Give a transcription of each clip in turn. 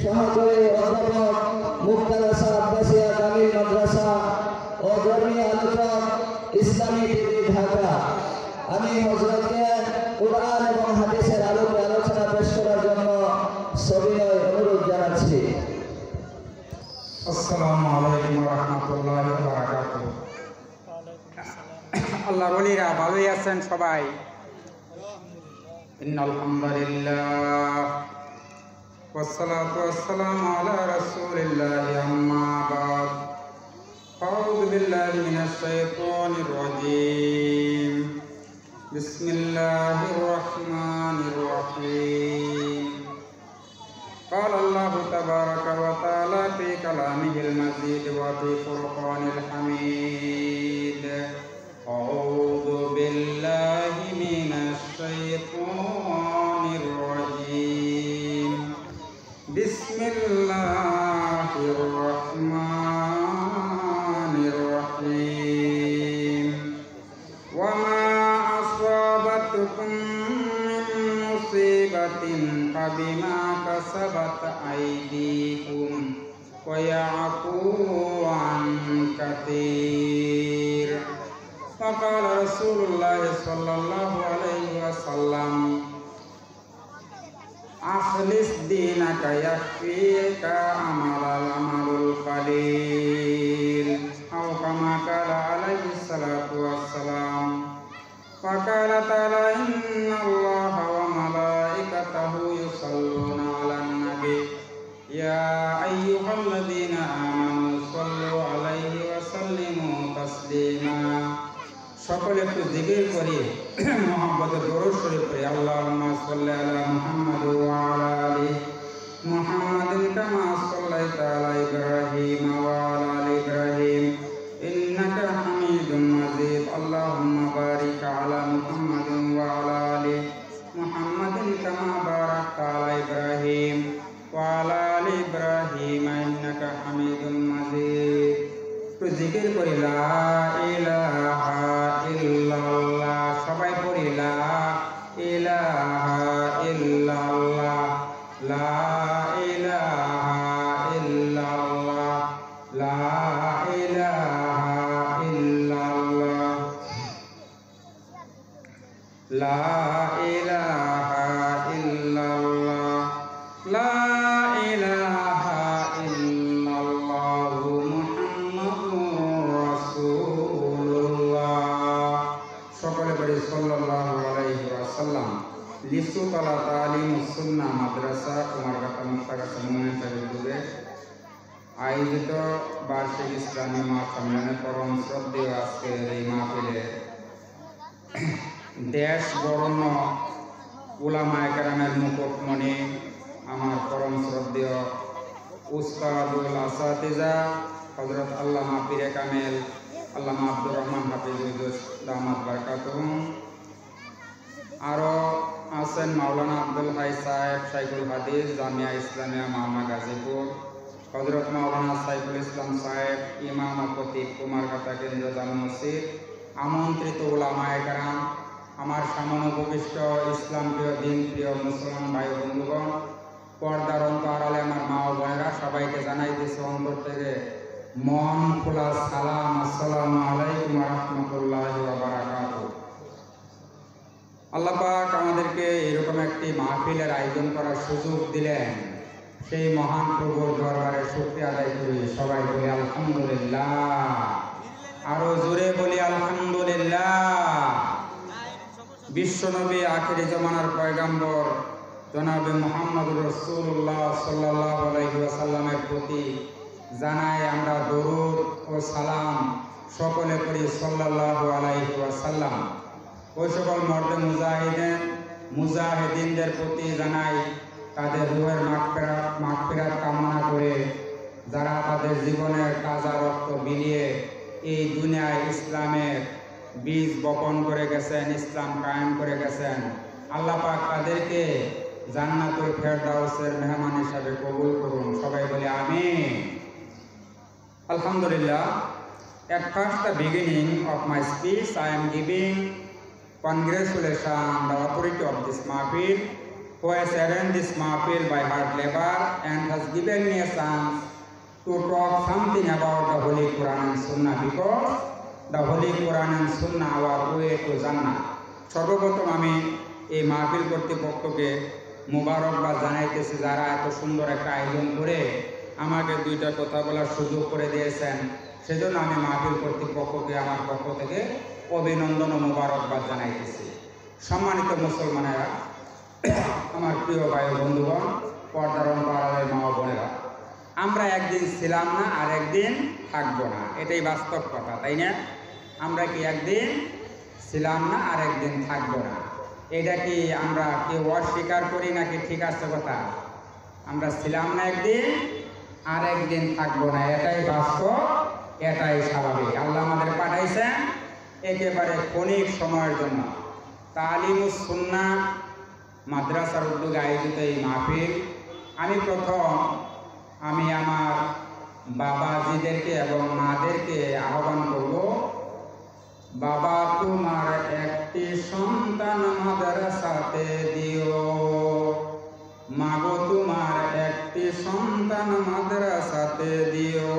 সহকারী অধ্যাপক মুক্তারাসা আব্বাসিয়া কামিল মাদ্রাসা ও ধর্মীয় আলোচক ইসলামী টিভি ঢাকা। আমি হযরতকে কুরআন এবং হাদিসের আলোকে আলোচনা পেশ করার জন্য সবিনয় অনুরোধ জানাচ্ছি। আসসালামু আলাইকুম ওয়া রাহমাতুল্লাহি ওয়া বারাকাতুহু। আল্লাহর ওলিরা ভালোই আছেন সবাই? ইন্নাল হামদুলিল্লাহ ওয়াসসালাতু ওয়াসসালামু আলা রাসূলিল্লাহ আম্মা বাদ। আউযু বিল্লাহি মিনাশ শাইতানির রাজীম। বিসমিল্লাহির রাহমানির রাহিম। قال الله تبارك وتعالى في كلامه المجيد وفي فرقانه الحميد. أعوذ بالله من الشيطان الرجيم. بسم الله الرحمن الرحيم. وما أصابتكم فبما كسبت أيديكم ويعفو عن كثير. فقال رسول الله صلى الله عليه وسلم أخلص دينك يكفيك العمل القليل أو كما قال عليه الصلاة والسلام. فقال تعالى إن الله وملائكته يصلون على النبي يا أيها الذين آمنوا صلوا عليه وسلموا تسليما. সকলে একটু জিকির করি, মুহাম্মদের দরুদ শরীফ পড়ি। আল্লাহুম্মা সাল্লি আলা মুহাম্মাদ ওয়া আলা আলি মুহাম্মাদিন কামা সাল্লাইতা আলা ইব্রাহিম ওয়া আলা আলি ইব্রাহিম ইন্নাকা হামিদুম মাজিদ। আল্লাহুম্মা বারিক আলা মুহাম্মাদিন ওয়া আলা আলি মুহাম্মাদিন কামা বারাকতা আলা ইব্রাহিম ওয়া আলা আলি ইব্রাহিম ইন্নাকা হামিদুম মাজিদ। তো জিকির করি লা ইলাহা ইল্লাল্লাহ। সবাই পড়ি লা ইলাহা ইল্লাল্লাহ, লা ইলাহা ইল্লাল্লাহ, লা ইলাহা ইল্লাল্লাহ, লা ইলাহা ইল্লাল্লাহ, লা ইলাহা ইল্লাল্লাহ মুহাম্মাদুর রাসূলুল্লাহ। সকলে বলি সাল্লাল্লাহু আলাইহি ওয়াসাল্লাম। লিসুতলা তালিমুস সুন্নাহ মাদ্রাসা কুমারঘাটা মুক্তাগাছা মুমিনুদ্দিন আয়োজিত বার্ষিক ইসলামী মহাসম্মেলনে পরম শ্রদ্ধেয় আজকের এই মাহফিলে দেশ বরণ্য উলামায়ে কেরামের মুকুটমণি আমার পরম শ্রদ্ধেয় উস্তাদুল আসাতিজা হযরত আল্লামা পীরে কামেল আল্লামা আব্দুর রহমান হাফিজুল দামাত বারাকাতুহুম, আরও আছেন মাওলানা আব্দুল হাই সাহেব শাইখুল হাদিস জামিয়া ইসলামিয়া মামা গাজীপুর, হযরত মাওলানা সাইফুল ইসলাম সাহেব ইমাম ও খতিব কুমারঘাটা কেন্দ্রীয় জামে মসজিদ, আমন্ত্রিত উলামায়ে কেরাম, আমার সামনে উপবিষ্ট ইসলাম প্রিয় দিন প্রিয় মুসলমান ভাই বন্ধুগণ, পর্দার অন্তরালে আমার মা ও বোনেরা, সবাইকে জানাইতেছি অন্তর থেকে মন খোলা সালাম। আসসালামু আলাইকুম ওয়া রাহমাতুল্লাহি ওয়া বারাকাতুহু। আল্লাহ পাক আমাদেরকে এরকম একটি মাহফিলের আয়োজন করার সুযোগ দিলেন, সেই মহান প্রভুর দরবারে শুকরিয়া আদায় করি। সবাই বলি আলহামদুলিল্লাহ, আরো জোরে বলি আলহামদুলিল্লাহ। বিশ্বনবী আখিরি জামানার পয়গাম্বর জনাবে মুহাম্মদুর রাসূলুল্লাহ সাল্লাল্লাহু আলাইহি ওয়াসাল্লামের প্রতি জানাই আমরা দরুদ ও সালাম। সকলে করি সাল্লাল্লাহু আলাইহি ওয়াসাল্লাম। ওই সকল মর্দে মুজাহিদিনদের প্রতি জানাই তাদের রূহের মাগফিরাত কামনা করে, যারা তাদের জীবনের তাজা রক্ত বিলিয়ে এই দুনিয়ায় ইসলামের বীজ বপন করে গেছেন, ইসলাম কায়েম করে গেছেন। আল্লাহ পাক তাদেরকে জান্নাতুল ফেরদাউসের মেহমান হিসাবে কবুল করুন। সবাই বলে আমিন। Alhamdulillah, at first the beginning of my speech I am giving congratulations on the authority of this mahfil who has arranged this mahfil by hard labor and has given me a chance to talk something about the Holy Quran and Sunnah, because the Holy Quran and Sunnah our way to Jannah. সর্বপ্রথম আমি এই মাহফিল কর্তৃপক্ষকে মুবারকবাদ জানাইতেছি, যারা এত সুন্দর একটা আয়োজন করে আমাকে দুইটা কথা বলার সুযোগ করে দিয়েছেন। সেজন্য আমি মাহফিল কর্তৃপক্ষকে আমার পক্ষ থেকে অভিনন্দন ও মুবারকবাদ জানাইতেছি। সম্মানিত মুসলমানেরা, আমার প্রিয় ভাই বন্ধুগণ, পর্দার অন্তরালের মা বোনেরা, আমরা একদিন ছিলাম না আর একদিন থাকবো না, এটাই বাস্তব কথা, তাই না? আমরা কি একদিন ছিলাম না আর একদিন থাকবো না, এটা কি আমরা কেউ অস্বীকার করি নাকি? ঠিক আছে কথা, আমরা ছিলাম না একদিন আর একদিন থাকবো না, এটাই বাস্তব, এটাই স্বাভাবিক। আল্লাহ আমাদের পাঠাইছেন একেবারে ক্ষণিক সময়ের জন্য। তালিমুস সুন্নাহ মাদ্রাসার উদ্যোগে আয়োজিত এই মাহফিল, আমি আমার বাবাজিদেরকে এবং মাদেরকে আহ্বান করব, বাবা তোমার একটি সন্তান মাদ্রাসাতে দিও, মাগো তোমার একটি সন্তান মাদ্রাসাতে দিও,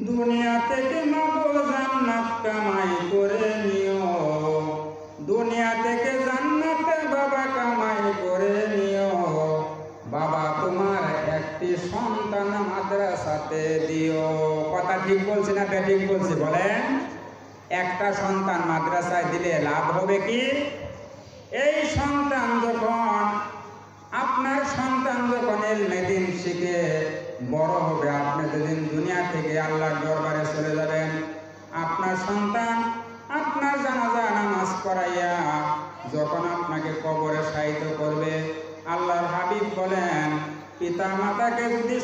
দুনিয়া থেকে মাগো জান্নাত কামাই করে নিও, দুনিয়া থেকে জান্নাতে বাবা কামাই করে নিও, বাবা তোমার একটি সন্তান মাদ্রাসাতে দিও। কথা ঠিক বলছি না ঠিক বলছি বলেন? একটা সন্তান মাদ্রাসায় দিলে লাভ হবে কি? এই সন্তান যখন আপনার সন্তান যখন ইলমে দ্বীন শিখে বড় হবে, আপনি যেদিন দুনিয়া থেকে আল্লাহর দরবারে চলে যাবেন, আপনার সন্তান আপনার জানাজা নামাজ পড়াইয়া যখন আপনাকে কবরে শায়িত করবে, আল্লাহর হাবিব বলেন, পিতা মাতাকে যদি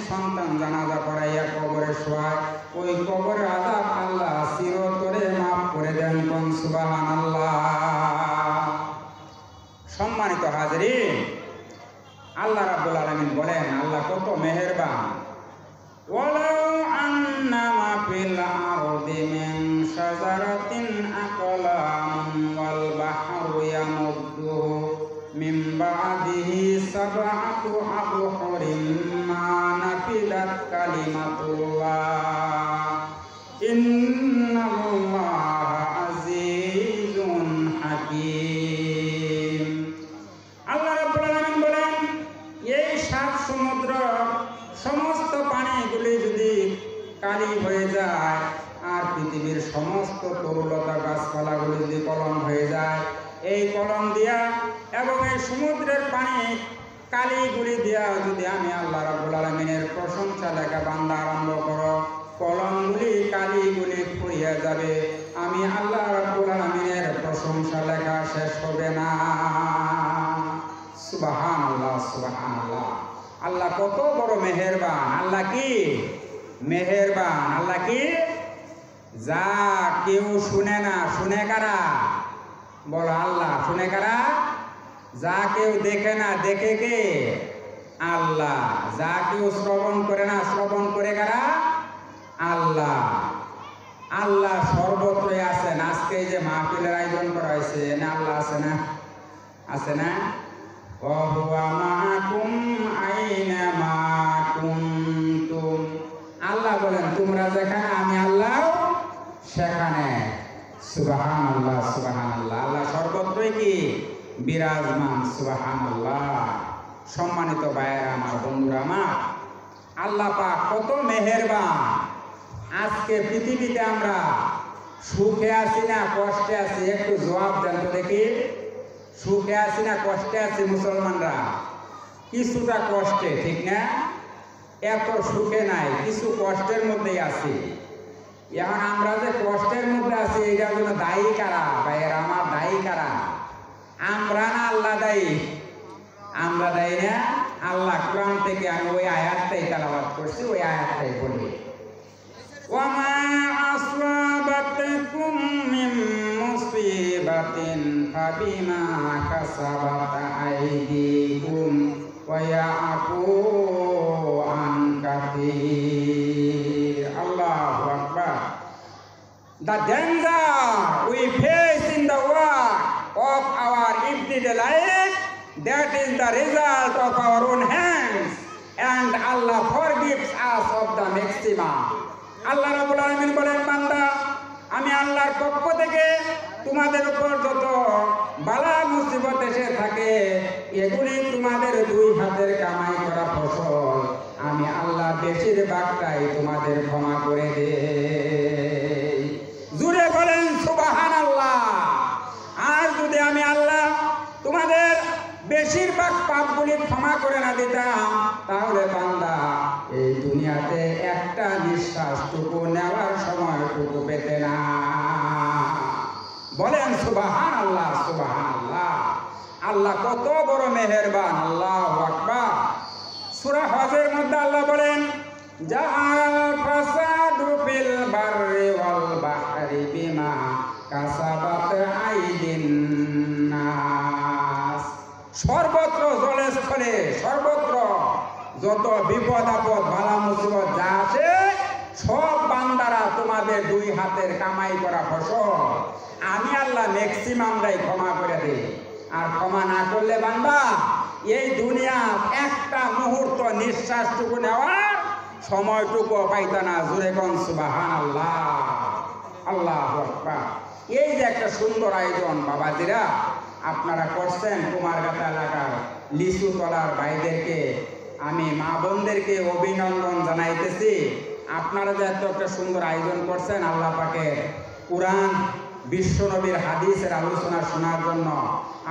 সন্তান জানাজা পড়াইয়া কবরে শোয়ায়, ওই কবরের আযাব আল্লাহ চিরতরে মাফ করে দেন। কোন সুবহানাল্লাহ। সম্মানিত হাজরিন, আল্লাহ রাব্বুল আলামিন বলেন, আল্লাহ কত মেহেরবান। ওয়ালাউ আন্না মা ফিল আরদি মিন শাজারাতিন আকলামুন ওয়াল বাহরু ইয়ামুদ্দুহু মিন বাদিহি সাবআতু আবহুরিন মা নাফিদাত কালিমাতুল্লাহ ইন্নাল্লাহা আজিজুন হাকীম। আল্লাহ রাব্বুল আলামিন বলেন, এই সাত সমুদ্র সমস্ত পানিগুলি যদি কালি হয়ে যায়, আর পৃথিবীর সমস্ত তরুলতা গাছপালাগুলি যদি কলম হয়ে যায়, এই কলম দিয়া এবং এই সমুদ্রের পানি কালিগুলি দিয়া যদি আমি আল্লাহ রাব্বুল আলামিনের প্রশংসা লেখা বান্দা আরম্ভ করো, কলমগুলি কালিগুলি ফুরিয়ে যাবে, আমি আল্লাহ রাব্বুল আলামিনের প্রশংসা লেখা শেষ হবে না। সুবহানাল্লাহ, সুবহানাল্লাহ। আল্লাহ কত বড় মেহেরবান। আল্লাহ কি মেহেরবান, আল্লাহ কি যা কেউ শুনে না, শুনে কারা? বলো আল্লাহ। শুনে কারা? যা কেউ দেখে না, দেখে কে? আল্লাহ। যা কেউ শ্রবণ করে না, শ্রবণ করে কারা? আল্লাহ। আল্লাহ সর্বত্রই আছেন। আজকে এই যে মাহফিলের আয়োজন করা হয়েছে, না আল্লাহ আছে না? আছে না? ওয়াহুয়া মাআকুম আইনামা কুনতুম। আল্লাহ বলেন, তোমরা যেখানে আমি আল্লাহ সেখানে। সুবহানাল্লাহ, সুবহানাল্লাহ। আল্লাহ সর্বত্রই কি বিরাজমান। সুবহানাল্লাহ। সম্মানিত ভাইয়েরা আমার, বন্ধুরা আমার, আল্লাহ পাক কত মেহেরবান। আজকে পৃথিবীতে আমরা সুখে আছি না কষ্টে আছি? একটু জবাব দেন তো দেখি। সুখে আছি না কষ্টে আছি মুসলমানরা? কিছুটা কষ্টে, ঠিক না? এত সুখে নাই, কিছু কষ্টের মধ্যেই আছি। এখন আমরা যে কষ্টের মধ্যে আছি, এটার জন্য দায়ী কারা? ভাইয়েরা আমার, দায়ী কারা? আমরা না আল্লাহ দায়ী? আমরা দায়ী না? আল্লাহ কোরআন থেকে আমি ওই আয়াতটাই তেলাওয়াত করছি, ওই আয়াতটাই বলি। ওয়ামা আসওয়াবাকুম মিন মুসিবাতিন ফাবিমা কাসাবাত আইদিকুম ওয়া ইয়াফু আন কাসীর। আল্লাহু আকবার। The danger we face in the world of our everyday life that is the result of our own hands, and Allah forgives us of the maxima. আল্লাহ রাব্বুল আলামিন বলেন, বান্দা আমি আল্লাহর পক্ষ থেকে তোমাদের উপর যত বালা মুসিবত এসে থাকে এগুলি তোমাদের দুই হাতের কামাই করা ফসল, আমি আল্লাহ বেশিরভাগটাই তোমাদের ক্ষমা করে দেই। জুড়ে বলেন সুবহানাল্লাহ। আর যদি আমি আল্লাহ তোমাদের বেশিরভাগ পাপগুলি ক্ষমা করে না দিতাম, তাহলে বান্দা এই দুনিয়াতে একটা নিঃশ্বাসটুকু নেওয়ার সময়টুকু পেতে না। বলেন সুবহানাল্লাহ, সুবহানাল্লাহ। আল্লাহ কত বড় মেহেরবান, আল্লাহু আকবার। সূরা হজের মধ্যে আল্লাহ বলেন, জাআল ফাসাদু ফিল বাররি ওয়াল বাহরি বিমা কাসাবাত আইদিন নাস। সর্বত্র জলে স্থলে সর্বত্র যত বিপদ আপদ বালা মুসিবত যা আছে সব বান্দারা তোমাদের দুই হাতের কামাই করা ফসল, আমি আল্লাহ ম্যাক্সিমামটাই ক্ষমা করে দিই। আর ক্ষমা না করলে বান্দা এই দুনিয়া একটা মুহূর্ত নিঃশ্বাসটুকু নেওয়ার সময়টুকু পাইতা না। জোরে কোন সুবহানাল্লাহ, আল্লাহু আকবার। এই যে একটা সুন্দর আয়োজন বাবাজিরা আপনারা করছেন, কুমারঘাটা এলাকার লিচু তলার ভাইদেরকে আমি মা বোনদেরকে অভিনন্দন জানাইতেছি। আপনারা যে এত একটা সুন্দর আয়োজন করছেন আল্লাহ পাকের কুরআন বিশ্বনবীর হাদিসের আলোচনা শোনার জন্য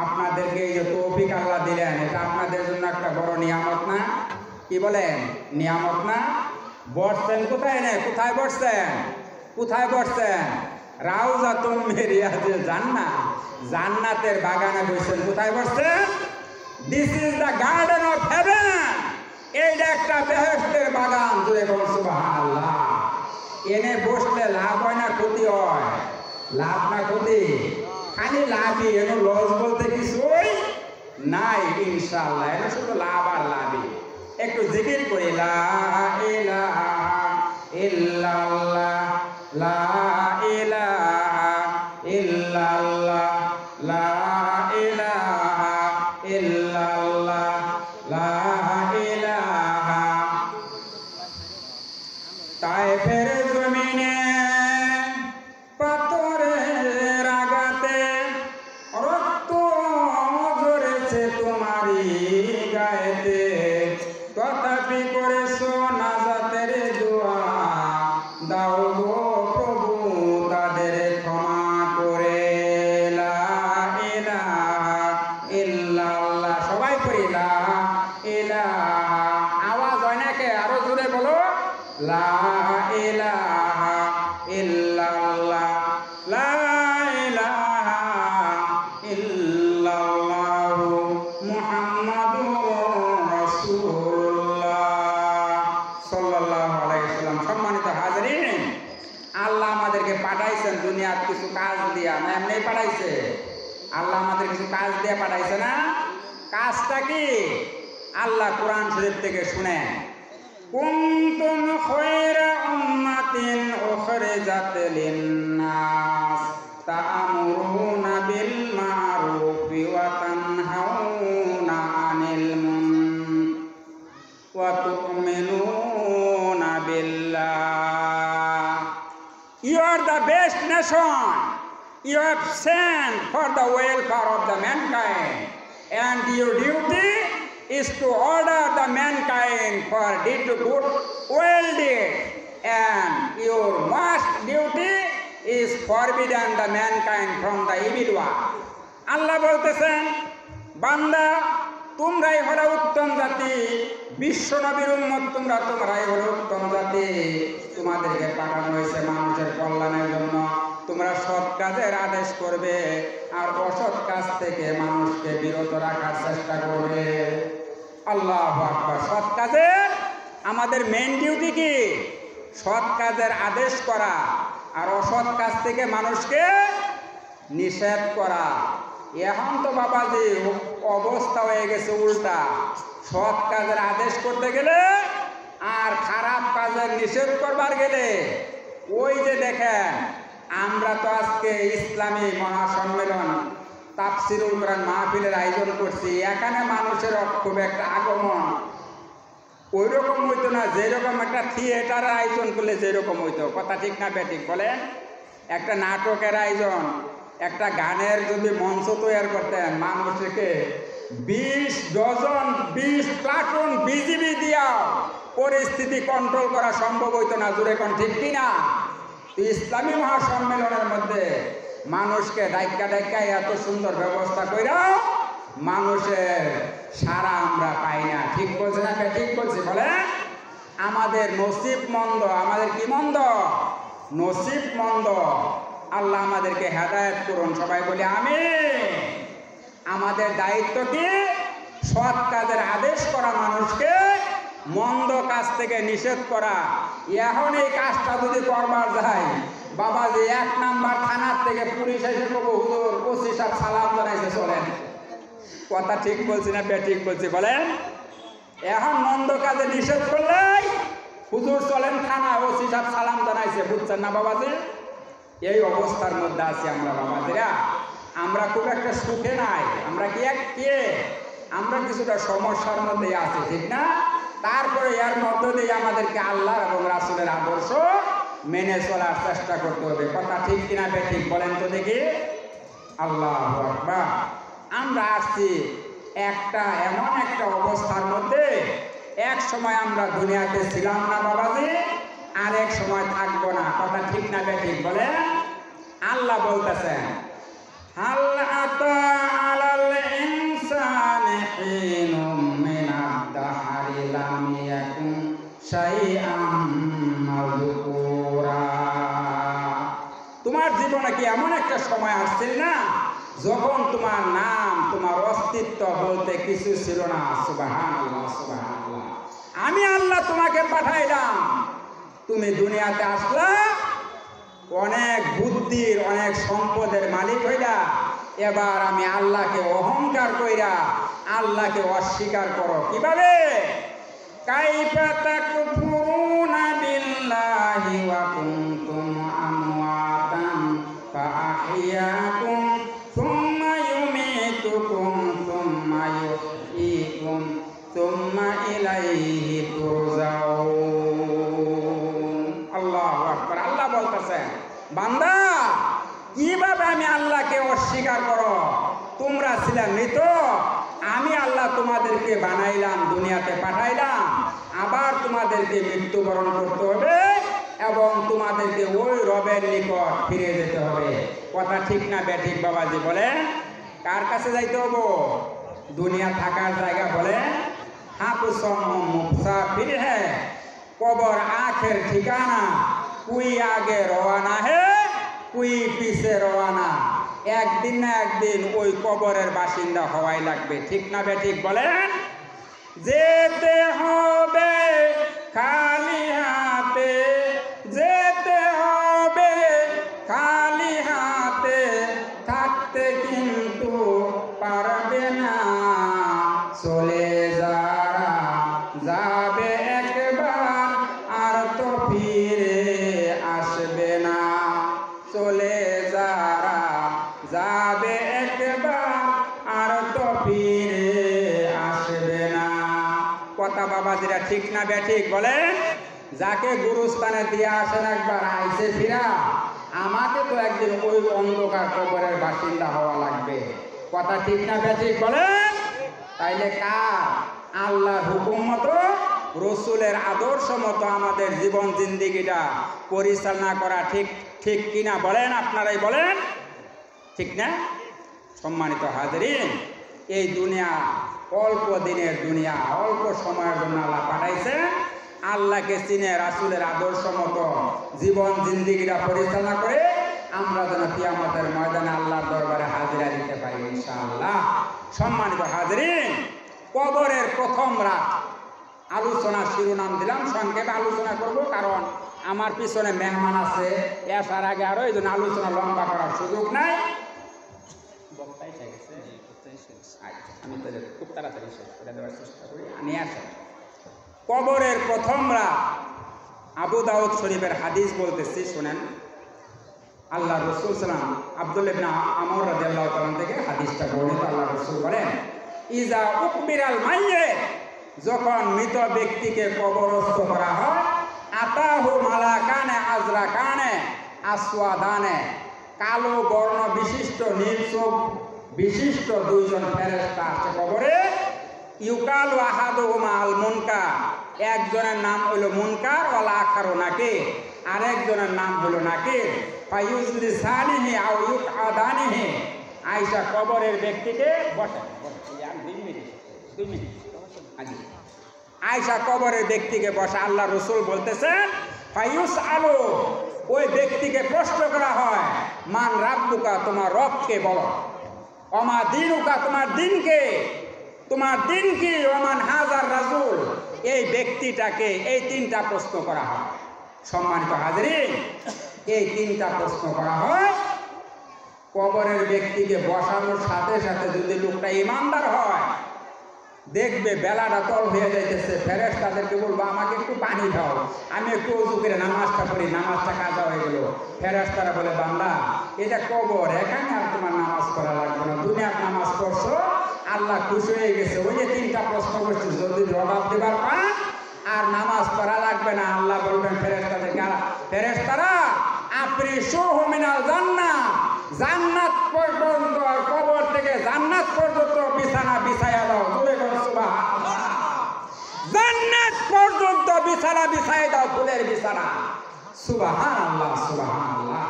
আপনাদেরকে এই যে তৌফিক আল্লাহ দিলেন, এটা আপনাদের জন্য একটা বড় নিয়ামত না? কি বলেন, নিয়ামত না? বসছেন কোথায়? না কোথায় বসছেন? কোথায় বসছেন? রাউজাতুম মির রিয়াজিল জান্নাহ, জান্নাতের বাগানে বসছেন। কোথায় বসছেন? This is the garden of haven. এইটা একটা বেহেশতের বাগান। জোরে বলুন সুবহানাল্লাহ। এনে বসলে লাভ হয় না ক্ষতি হয়? লাভ না ক্ষতি? খালি লাভই, এনে লস বলতে কিছুই নাই ইনশাআল্লাহ। এটা শুধু লাভ আর লাভই। একটু জিকির করি, লা ইলাহা ইল্লাল্লাহ, লা ইলাহা ইল্লাল্লাহ, লা ইলাহা ইল্লাল্লাহ, লা ইলাহা। তায়েফের জমিনে পাথরের আঘাতে রক্ত ঝরেছে তোমারই গায়েতে, তথাপি করেছো নাজাতের দোয়া, দাও গো প্রভু তাদের ক্ষমা করে। লা ইলাহা ইল্লাল্লাহ। সবাই পড়ি লা ইলাহা। আওয়াজ হয় না কে? আরো জোরে বলো, লা ইলাহা ইল্লাল্লাহ, লা ইলাহা ইল্লাল্লাহু মুহাম্মাদুর রাসূলুল্লাহ সাল্লাল্লাহু আলাইহি ওয়াসাল্লাম। সম্মানিত হাজিরিন, আল্লাহ আমাদেরকে পাঠাইছেন দুনিয়ার কিছু কাজ দিয়া, না এমনি পাঠাইছে? আল্লাহ আমাদের কিছু কাজ দিয়ে পাঠাইছে না? কাজটা কি? আল্লাহ কোরআন শরীফ থেকে শুনেন, কুনতুম খায়রা উম্মাতিন উখরিজাত লিন-নাস তা'মুরুনা বিল মা'রুফি ওয়া তানহাউনা আনিল মুনকার ওয়া তু'মিনুনা বিল্লাহ। You are the best nation. You have sent for the welfare of the mankind, and your duty is to order the mankind for did good well deed, and your most duty is forbidden the mankind from the evil one. আল্লাহ বলতেছেন, বান্দা তোমরাই হলো উত্তম জাতি, বিশ্ব নবীর উম্মত তোমরাই হলো উত্তম জাতি। তোমাদেরকে পাঠানো হয়েছে মানুষের কল্যাণের জন্য। তোমরা সৎ কাজের আদেশ করবে আর অসৎ কাজ থেকে মানুষকে বিরত রাখার চেষ্টা করবে। আল্লাহু আকবার। সৎ কাজের আমাদের মেইন ডিউটি কি? সৎ কাজের আদেশ করা আর অসৎ কাজ থেকে মানুষকে নিষেধ করা। এখন তো বাবাজি অবস্থা হয়ে গেছে উল্টা। সৎ কাজের আদেশ করতে গেলে আর খারাপ কাজের নিষেধ করবার গেলে ওই যে দেখেন, আমরা তো আজকে ইসলামী মহাসম্মেলন তাফসিরুল কোরআন মাহফিলের আয়োজন করছি, এখানে মানুষের খুব একটা আগমন ওই রকম হইতো না যেরকম একটা থিয়েটারের আয়োজন করলে যেরকম হইতো। কথা ঠিক না বেঠিক বলেন? একটা নাটকের আয়োজন, একটা গানের যদি মঞ্চ তৈরি করতেন, মানুষকে 20 ডজন 20 প্লাটুন বিজিবি দিয়া পরিস্থিতি কন্ট্রোল করা সম্ভব হইতো না। জোরে কোন ঠিক কিনা? ইসলামী মহাসম্মেলনের মধ্যে মানুষকে ডাইকা ডাইকা এত সুন্দর ব্যবস্থা কইরা মানুষের সারা আমরা পাই না। ঠিক বলছে না? ঠিক বলছি বলে? আমাদের নসিব মন্দ। আমাদের কি মন্দ? নসিব মন্দ। আল্লাহ আমাদেরকে হেদায়েত করুন। সবাই বলি আমিন। আমাদের দায়িত্ব কি? সৎ কাজের আদেশ করা, মানুষকে মন্দ কাজ থেকে নিষেধ করা। এখন এই কাজটা যদি করবার যায়, বাবা যে 1 নাম্বার থানার থেকে পুলিশ এসে কবো হুজুর ওসি সাহেব সালাম জানাইছে, চলেন। কথা ঠিক বলছি না ঠিক বলছি বলেন? এখন মন্দ কাজে নিষেধ করলে হুজুর চলেন থানা, ওসি সাহেব সালাম জানাইছে। বুঝছেন না বাবাজি? এই অবস্থার মধ্যে আছি আমরা বাবাজিরা। আমরা খুব একটা সুখে নাই। আমরা আমরা কিছুটা সমস্যার মধ্যে আছি, ঠিক না? তারপরে এর মধ্যে দিয়ে আমাদেরকে আল্লাহ এবং রাসূলের আদর্শ মেনে চলার চেষ্টা করতে হবে। কথা ঠিক কিনা ঠিক বলেন তো দেখি? আল্লাহু আকবার। আমরা আসছি এমন একটা অবস্থার মধ্যে, এক সময় আমরা দুনিয়াতে ছিলাম না বাবাজি, আর এক সময় থাকবো না। কথা ঠিক না ঠিক বলেন? আল্লাহ বলতেছেন, হাল আতা আলাল ইনসানি হিনুম মিনাদ দাহরি লাম ইয়াকুন শাইআম মাযকুরা। তোমার জীবনে কি এমন একটা সময় আসছিল না যখন তোমার নাম, তোমার অস্তিত্ব বলতে কিছু ছিল না? সুবহানাল্লাহ, সুবহানাল্লাহ। আমি আল্লাহ তোমাকে পাঠাইলাম, তুমি দুনিয়াতে আসলা, অনেক বুদ্ধির অনেক সম্পদের মালিক হইলা। এবার আমি আল্লাহকে অহংকার কইরা আল্লাহকে অস্বীকার করো। কিভাবে? কাইফা তাকফুরুনা বিল্লাহি ওয়া কুনতুম আমওয়াতান ফাআহইয়াকুম সুম্মা ইউমীতুকুম সুম্মা ইউহয়িকুম সুম্মা ইলাইহি তুরজাউন। আল্লাহু আকবার। আল্লাহ বলতেছেন, বান্দা কিভাবে আমি আল্লাহকে অস্বীকার করো? তোমরা ছিলে মৃত, আমি আল্লাহ তোমাদেরকে বানাইলাম, দুনিয়াতে পাঠাইলাম, আবার তোমাদেরকে মৃত্যুবরণ করতে হবে এবং তোমাদেরকে ওই রবের নিকট ফিরে যেতে হবে। কথা ঠিক না ঠিক বাবাজি বলেন? কার কাছে যাইতে হবে? দুনিয়া থাকার জায়গা বলেন হাকুসম মুসাফির है, কবর আখের ঠিকানা। কুই আগে রওয়ানা হে, কুই পিছে রওয়ানা। একদিন না একদিন ওই কবরের বাসিন্দা হওয়াই লাগবে। ঠিক না ঠিক বলেন? যেতে হবে খালি হাতে, যেতে হবে খালি হাতে, থাকতে কিন্তু পারবে না। চলে যারা যাবে একবার আর তো ফিরে আসবে না। চলে যারা যাবে একবার আর তো ফিরে আসবে না। কথা বাবাজিরা ঠিক না ঠিক বলেন? যাকে গুরুস্থানে দিয়ে আসেন একবার, আইসে ফিরা, আমাকে তো একদিন ওই অন্ধকার কবরের বাসিন্দা হওয়া লাগবে। কথা ঠিক না ঠিক বলেন? তাইলে কার? আল্লাহর হুকুম মতো, রসুলের আদর্শ মতো আমাদের জীবন জিন্দিগিটা পরিচালনা করা ঠিক ঠিক কিনা বলেন? আপনারাই বলেন, ঠিক না? সম্মানিত হাজরিন, এই দুনিয়া অল্প দিনের দুনিয়া, অল্প সময়ের জন্য আল্লাহ পাঠাইছে। আল্লাহকে চিনে রাসূলের আদর্শ মতো জীবন জিন্দিগিটা পরিচালনা করে আমরা যেন কিয়ামতের ময়দানে আল্লাহর দরবারে হাজিরা দিতে পারি ইনশাআল্লাহ। সম্মানিত হাজরিন, কবরের প্রথম রাত আলোচনা শিরোনাম দিলাম, সংক্ষেপে আলোচনা করব, কারণ আমার পিছনে মেহমান আছে, আসার আগে আরো এই জন্য আলোচনা লম্বা করার সুযোগ নাই। আমি তাহলে খুব তাড়াতাড়ি শেষ করে দেওয়ার চেষ্টা করি। আমি আসি। কবরের প্রথম রাত, আবু দাউদ শরীফের হাদিস বলতেছি, শোনেন। আল্লাহ রসুল সালাম আব্দুল্লাহ ইবনে আমর রাদিয়াল্লাহু তাআলা থেকে হাদিসটা বর্ণিত। আল্লাহ রসুল বলেন, ইজা উকবিরাল মাইয়িত, যখন মৃত ব্যক্তিকে কবরস্থ করা হয়, আতাহু মালাকানে আজরাকানে আসওয়াদানে, কালো বর্ণ বিশিষ্ট নীল চোখ বিশিষ্ট দুইজন ফেরেশতা আসে কবরে। ইউকাল আহাদুহুমা আল মুনকার, একজনের নাম হলো মুনকার, ওয়াল আখারু নাকির, আরেকজনের নাম হলো নাকির। ফায়ুজলিসানিহি আও ইউকআদানিহি, আয়েশা কবরের ব্যক্তিকে বসে, 2 মিনিট আয়েশা কবরের ব্যক্তিকে বসে। আল্লাহ রসুল বলতেছেন, ফায়ুস আলো, ওই ব্যক্তিকে প্রশ্ন করা হয়, মান রাব্বুকা, তোমার রবকে বলো, অমা দিনুকা, তোমার দিনকে, তোমার দিন কি, ওমান হাজার রাসূল, এই ব্যক্তিটাকে এই 3টা প্রশ্ন করা হয়। সম্মানিত হাজরিন, এই 3টা প্রশ্ন করা হয়। কবরের ব্যক্তিকে বসানোর সাথে সাথে যদি লোকটা ইমানদার হয়, দেখবে বেলাটা তল হয়ে যাইতেছে, ফেরেশতাদেরকে বলবো আমাকে একটু পানি দাও, আমি একটু ওযু করে নামাজটা পড়ি, নামাজটা কাজা হয়ে গেল। ফেরেশতারা বলে, বান্দা এটা কবর, এখানে আর তোমার নামাজ পড়া লাগবে না, দুনিয়ার নামাজ পড়ছো, আল্লাহ খুশি হয়ে গেছে। ওই যে 3টা প্রশ্ন করছিস, যদি জবাব দেবার পান আর নামাজ পড়া লাগবে না। আল্লাহ বলবেন ফেরেশতাদেরকে, ফেরেশতারা আপনি শুরু মিনাল জান্নাহ, জান্নাত পর্যন্ত, কবর থেকে জান্নাত পর্যন্ত বিছানা বিছায়া দাও। জোরে বল সুবহানাল্লাহ। জান্নাত পর্যন্ত বিছানা বিছায়া দাও, ফুলের বিছানা। সুবহানাল্লাহ, সুবহানাল্লাহ।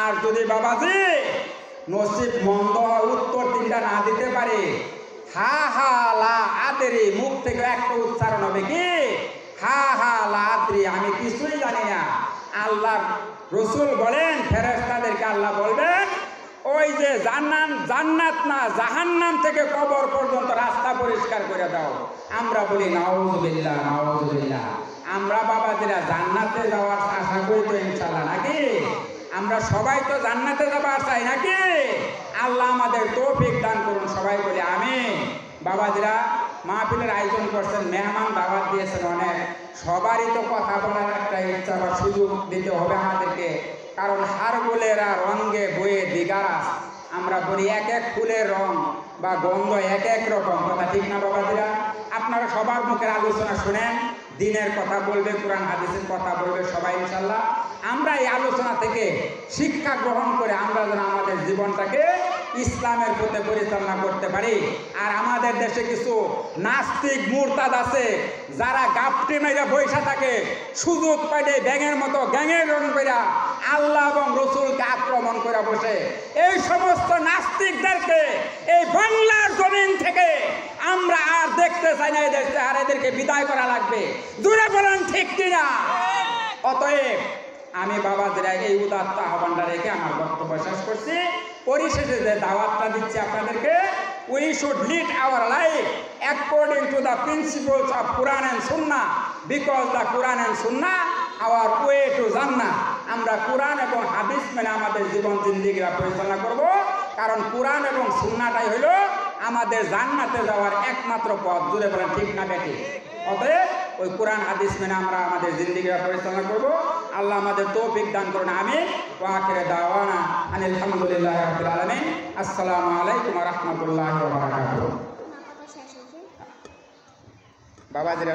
আর যদি বাবাজি নসিব মন্দ হয়, উত্তর 3টা না দিতে পারে, হা হা লা আদরি, মুখ থেকে একটা উচ্চারণ হবে কি, হা হা লা আদরি, আমি কিছুই জানি না। আল্লাহ রসুল বলেন, ফেরেশতাদেরকে আল্লাহ বলবেন, ওই যে জান্নাত না জাহান্নাম থেকে কবর পর্যন্ত রাস্তা পরিষ্কার করে দাও। আমরা বলি নাউযুবিল্লাহ, নাউযুবিল্লাহ। আমরা বাবাজিরা জান্নাতে যাওয়ার আশা করি তো ইনশাআল্লাহ, নাকি? আমরা সবাই তো জান্নাতে যাবার চাই, নাকি? আল্লাহ আমাদের তৌফিক দান করুন, সবাই বলি আমিন। বাবাজিরা মাহফিলের আয়োজন করছেন, মেহমান দাওয়াত দিয়েছেন অনেক, সবারই তো কথা বলার একটা ইচ্ছা বা সুযোগ দিতে হবে আমাদেরকে, কারণ হারগুলেরা রঙে বয়ে দিগারাস। আমরা বলি এক এক ফুলের রং বা গন্ধ এক এক রকম, কথা ঠিক না বাবাজিরা? আপনারা সবার মুখের আলোচনা শুনেন, দিনের কথা বলবে, কোরআন হাদিসের কথা বলবে সবাই ইনশাল্লাহ। আমরা এই আলোচনা থেকে শিক্ষা গ্রহণ করে আমরা যেন আমাদের জীবনটাকে ইসলামের পথে পরিচালনা করতে পারি। আর আমাদের দেশে কিছু নাস্তিক মুরতাদ আছে, যারা গাপটি মেরে বৈশা থাকে, সুযোগ পাইলে ব্যাঙের মতো গ্যাঙের রং করে আল্লাহ এবং রসুলকে আক্রমণ করে বসে। এই সমস্ত নাস্তিকদেরকে এই বাংলার জমিন থেকে আমরা আর দেখতে চাই না, এদেশে আর এদেরকে বিদায় করা লাগবে। দূরে বলেন ঠিক কিনা? অতএব আমি বাবাজিরা এই উদাত্ত আহ্বানটা রেখে আমার বক্তব্য শেষ করছি। পরিশেষে যে দাওয়াতটা দিচ্ছি আপনাদেরকে, we should lead our life according to the principles of Quran and Sunnah, because the Quran and Sunnah our way to Jannah. আমরা কোরআন এবং হাদিস মেনে আমাদের জীবন জিন্দেগিরা পরিচালনা করব, কারণ কোরআন এবং সুন্নাহটাই হলো আমাদের জান্নাতে যাওয়ার একমাত্র পথ। জুড়ে বলেন ঠিক না বেঠিক? অতএব ওই কোরআন হাদিস মেনে আমরা আমাদের জিন্দেগিরা পরিচালনা করব। আল্লাহ আমাদের তৌফিক দান করুন, আমিন। ওয়া আখিরু দাওয়ানা আনিল হামদুলিল্লাহি রাব্বিল আলামিন। আসসালামু আলাইকুম ওয়া রাহমাতুল্লাহি ওয়া বারাকাতুহু। বাবাজিরা